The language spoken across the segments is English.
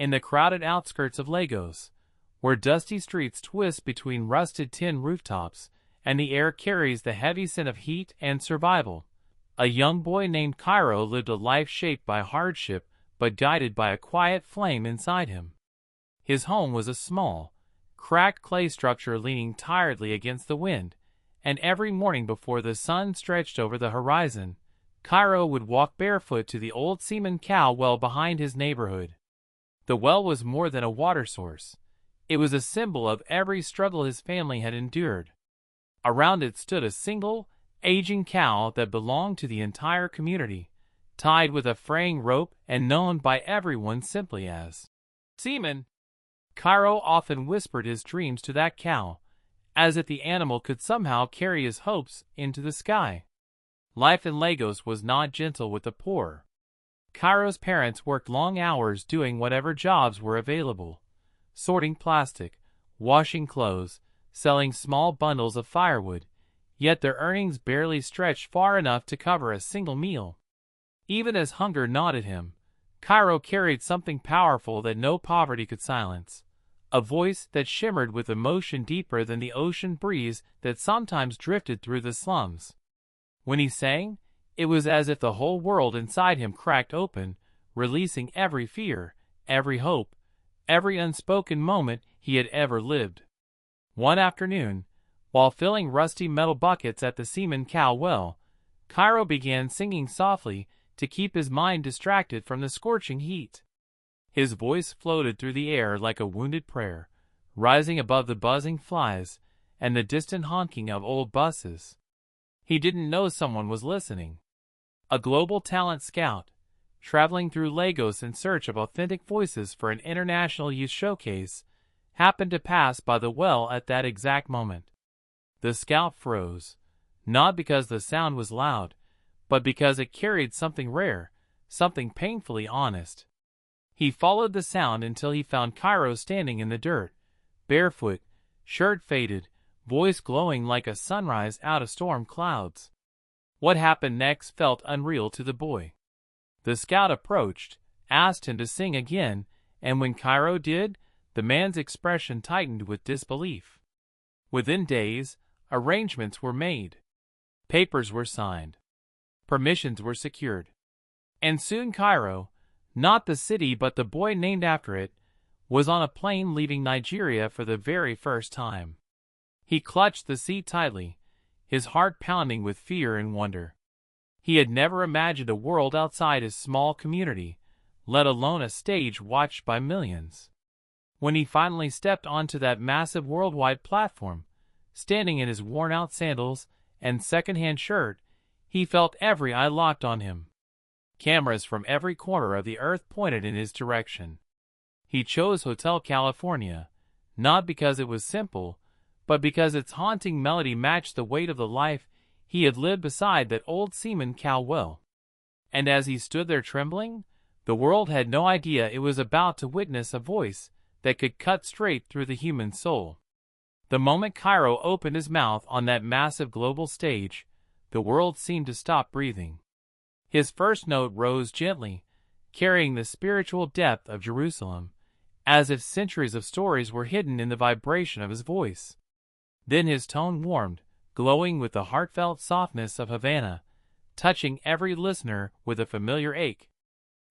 in the crowded outskirts of Lagos, where dusty streets twist between rusted tin rooftops, and the air carries the heavy scent of heat and survival, a young boy named Cairo lived a life shaped by hardship but guided by a quiet flame inside him. His home was a small, cracked clay structure leaning tiredly against the wind, and every morning before the sun stretched over the horizon, Cairo would walk barefoot to the old cemon cow well behind his neighborhood. The well was more than a water source. It was a symbol of every struggle his family had endured. Around it stood a single, aging cow that belonged to the entire community, tied with a fraying rope and known by everyone simply as Cemon. Cairo often whispered his dreams to that cow, as if the animal could somehow carry his hopes into the sky. Life in Lagos was not gentle with the poor. Cairo's parents worked long hours doing whatever jobs were available, sorting plastic, washing clothes, selling small bundles of firewood, yet their earnings barely stretched far enough to cover a single meal. Even as hunger gnawed at him, Cairo carried something powerful that no poverty could silence, a voice that shimmered with emotion deeper than the ocean breeze that sometimes drifted through the slums. When he sang, it was as if the whole world inside him cracked open, releasing every fear, every hope, every unspoken moment he had ever lived. One afternoon, while filling rusty metal buckets at the cemon cow well, Cairo began singing softly to keep his mind distracted from the scorching heat. His voice floated through the air like a wounded prayer, rising above the buzzing flies and the distant honking of old buses. He didn't know someone was listening. A global talent scout, traveling through Lagos in search of authentic voices for an international youth showcase, happened to pass by the well at that exact moment. The scout froze, not because the sound was loud, but because it carried something rare, something painfully honest. He followed the sound until he found Cairo standing in the dirt, barefoot, shirt faded, voice glowing like a sunrise out of storm clouds. What happened next felt unreal to the boy. The scout approached, asked him to sing again, and when Cairo did, the man's expression tightened with disbelief. Within days, arrangements were made. Papers were signed. Permissions were secured. And soon Cairo, not the city but the boy named after it, was on a plane leaving Nigeria for the very first time. He clutched the seat tightly, his heart pounding with fear and wonder. He had never imagined a world outside his small community, let alone a stage watched by millions. When he finally stepped onto that massive worldwide platform, standing in his worn-out sandals and second-hand shirt, he felt every eye locked on him. Cameras from every corner of the earth pointed in his direction. He chose Hotel California, not because it was simple, but because its haunting melody matched the weight of the life he had lived beside that old cemon cow well. And as he stood there trembling, the world had no idea it was about to witness a voice that could cut straight through the human soul. The moment Cairo opened his mouth on that massive global stage, the world seemed to stop breathing. His first note rose gently, carrying the spiritual depth of Jerusalem, as if centuries of stories were hidden in the vibration of his voice. Then his tone warmed, glowing with the heartfelt softness of Havana, touching every listener with a familiar ache.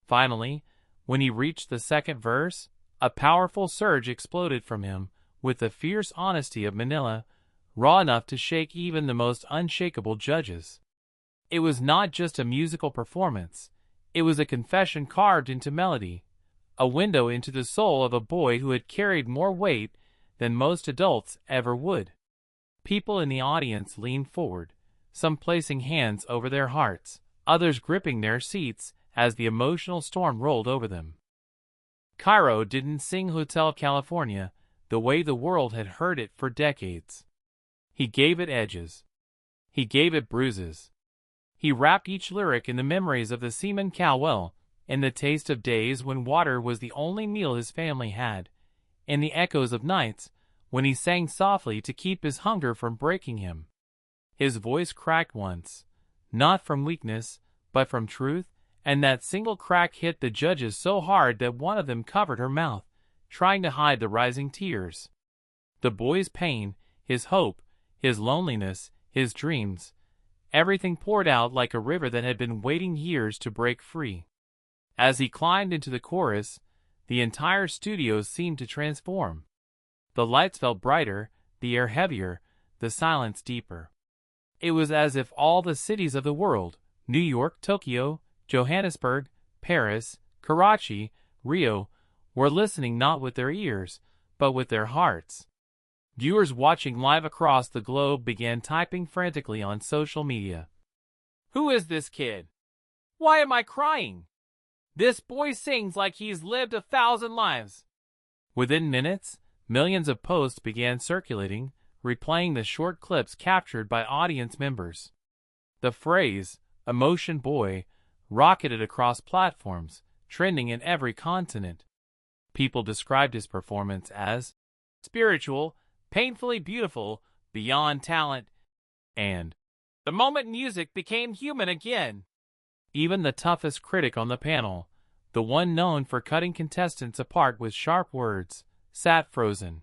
Finally, when he reached the second verse, a powerful surge exploded from him, with the fierce honesty of Manila, raw enough to shake even the most unshakable judges. It was not just a musical performance, it was a confession carved into melody, a window into the soul of a boy who had carried more weight than most adults ever would. People in the audience leaned forward, some placing hands over their hearts, others gripping their seats as the emotional storm rolled over them. Cairo didn't sing Hotel California the way the world had heard it for decades. He gave it edges. He gave it bruises. He wrapped each lyric in the memories of the cemon cow well, in the taste of days when water was the only meal his family had, in the echoes of nights when he sang softly to keep his hunger from breaking him. His voice cracked once, not from weakness, but from truth, and that single crack hit the judges so hard that one of them covered her mouth, trying to hide the rising tears. The boy's pain, his hope, his loneliness, his dreams, everything poured out like a river that had been waiting years to break free. As he climbed into the chorus, the entire studio seemed to transform. The lights felt brighter, the air heavier, the silence deeper. It was as if all the cities of the world, New York, Tokyo, Johannesburg, Paris, Karachi, Rio, were listening not with their ears, but with their hearts. Viewers watching live across the globe began typing frantically on social media. "Who is this kid? Why am I crying? This boy sings like he's lived 1,000 lives." Within minutes, millions of posts began circulating, replaying the short clips captured by audience members. The phrase, "Emotion Boy," rocketed across platforms, trending in every continent. People described his performance as spiritual, painfully beautiful, beyond talent, and the moment music became human again. Even the toughest critic on the panel, the one known for cutting contestants apart with sharp words, sat frozen.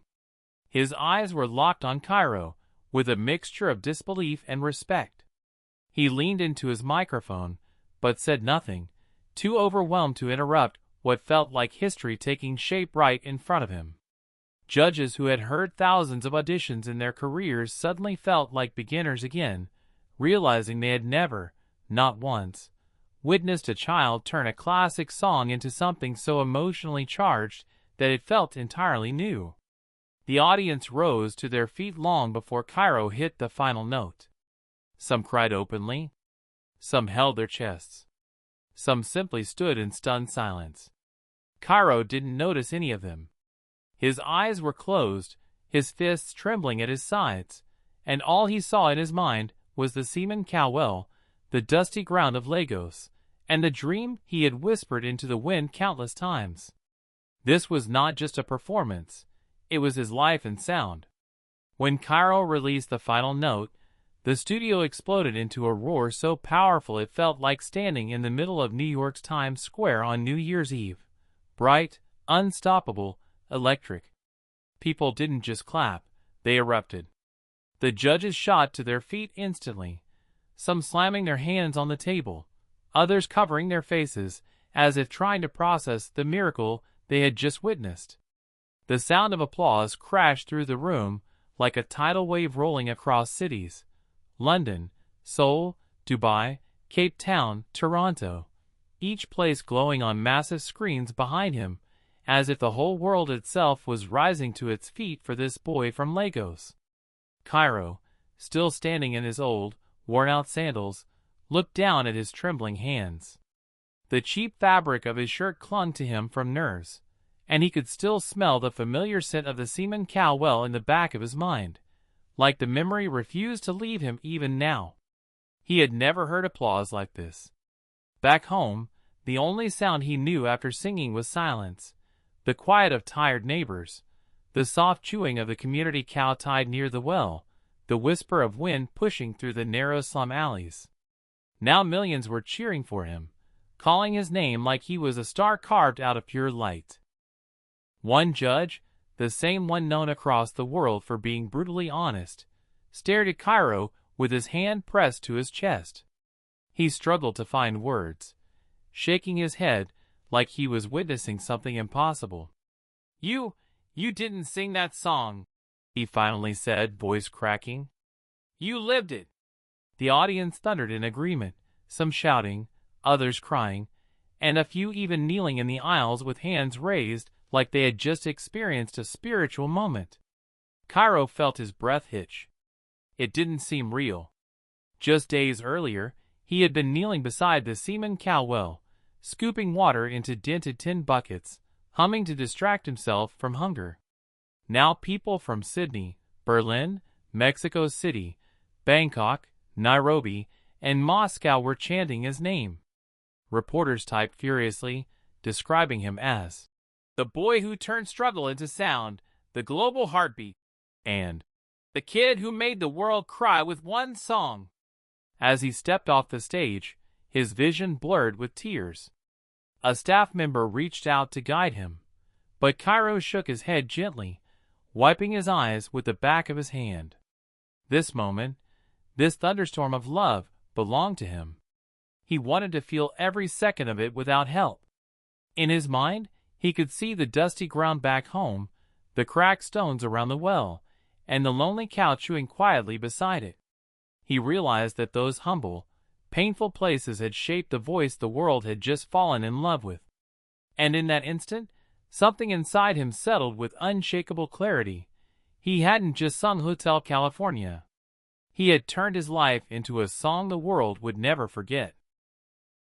His eyes were locked on Cairo, with a mixture of disbelief and respect. He leaned into his microphone, but said nothing, too overwhelmed to interrupt what felt like history taking shape right in front of him. Judges who had heard thousands of auditions in their careers suddenly felt like beginners again, realizing they had never, not once, witnessed a child turn a classic song into something so emotionally charged that it felt entirely new. The audience rose to their feet long before Cairo hit the final note. Some cried openly. Some held their chests. Some simply stood in stunned silence. Cairo didn't notice any of them. His eyes were closed, his fists trembling at his sides, and all he saw in his mind was the cemon well, the dusty ground of Lagos, and the dream he had whispered into the wind countless times. This was not just a performance, it was his life and sound. When Cairo released the final note, the studio exploded into a roar so powerful it felt like standing in the middle of New York's Times Square on New Year's Eve. Bright, unstoppable, electric. People didn't just clap, they erupted. The judges shot to their feet instantly, some slamming their hands on the table, others covering their faces, as if trying to process the miracle they had just witnessed. The sound of applause crashed through the room like a tidal wave rolling across cities. London, Seoul, Dubai, Cape Town, Toronto, each place glowing on massive screens behind him, as if the whole world itself was rising to its feet for this boy from Lagos. Cairo, still standing in his old, worn-out sandals, looked down at his trembling hands. The cheap fabric of his shirt clung to him from nerves, and he could still smell the familiar scent of the cemon well in the back of his mind, like the memory refused to leave him even now. He had never heard applause like this. Back home, the only sound he knew after singing was silence, the quiet of tired neighbors, the soft chewing of the community cow tied near the well, the whisper of wind pushing through the narrow slum alleys. Now millions were cheering for him, calling his name like he was a star carved out of pure light. One judge, the same one known across the world for being brutally honest, stared at Cairo with his hand pressed to his chest. He struggled to find words, shaking his head like he was witnessing something impossible. You didn't sing that song," he finally said, voice cracking. "You lived it." The audience thundered in agreement, some shouting, others crying, and a few even kneeling in the aisles with hands raised like they had just experienced a spiritual moment. Cairo felt his breath hitch. It didn't seem real. Just days earlier, he had been kneeling beside the cemon well, scooping water into dented tin buckets, humming to distract himself from hunger. Now people from Sydney, Berlin, Mexico City, Bangkok, Nairobi, and Moscow were chanting his name. Reporters typed furiously, describing him as the boy who turned struggle into sound, the global heartbeat, and the kid who made the world cry with one song. As he stepped off the stage, his vision blurred with tears. A staff member reached out to guide him, but Cairo shook his head gently, wiping his eyes with the back of his hand. This moment, this thunderstorm of love, belonged to him. He wanted to feel every second of it without help. In his mind, he could see the dusty ground back home, the cracked stones around the well, and the lonely cow chewing quietly beside it. He realized that those humble, painful places had shaped the voice the world had just fallen in love with. And in that instant, something inside him settled with unshakable clarity. He hadn't just sung Hotel California. He had turned his life into a song the world would never forget.